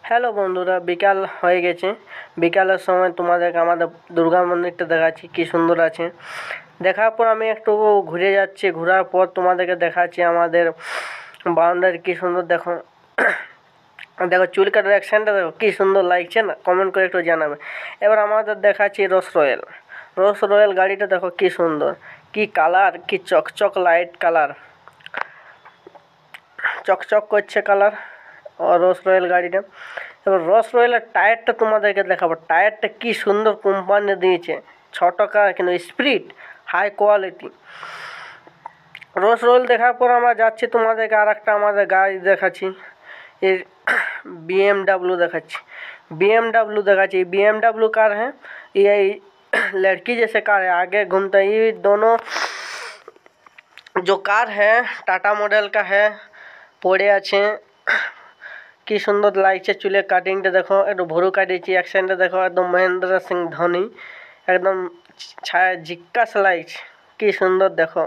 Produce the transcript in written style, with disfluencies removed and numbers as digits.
Hello বন্ধুরা, বিকাল হয়ে গেছে। বিকালের সময় তোমাদেরকে আমাদের দুর্গা মন্দিরটা দেখাচ্ছি, কি সুন্দর আছে। দেখার পর আমি একটু ঘুরে যাচ্ছি, ঘোরার পর তোমাদেরকে দেখাচ্ছি আমাদের বাউন্ডারি কি সুন্দর। দেখো দেখো চুল কাটার অ্যাকশনটা দেখো, কি সুন্দর লাগছে না? কমেন্ট করে একটু জানাবে। এবার আমাদের দেখাচ্ছি রোলস রয়েল গাড়িটা দেখো, কি সুন্দর, কি কালার, কি চকচক লাইট কালার, চকচক করছে কালার রোলস রয়েল গাড়িটা। এবার রোলস রয়েলের টায়ারটা তোমাদেরকে দেখাবো। টায়ারটা কি সুন্দর কোম্পানি দিয়েছে, 6 টাকা কিন্তু speed high quality. Rolls Royal দেখার পর আমরা যাচ্ছি তোমাদেরকে আর একটা আমাদের গাড়ি দেখাচ্ছি, এই BMW देखाচ্ছি। BMW कार है, ये लड़की जैसे कार है, आगे घूमता है। ये दोनों जो कार है टाटा मॉडल का है, পড়ে আছে। কি সুন্দর লাগছে চুলের কাটিংটা দেখো, একটু ভরু কাটিয়েছি। অ্যাকশনটা দেখো, একদম মহেন্দ্র সিং ধোনি, একদম ছায়া ঝিক্কাস লাগছে, কি সুন্দর দেখো।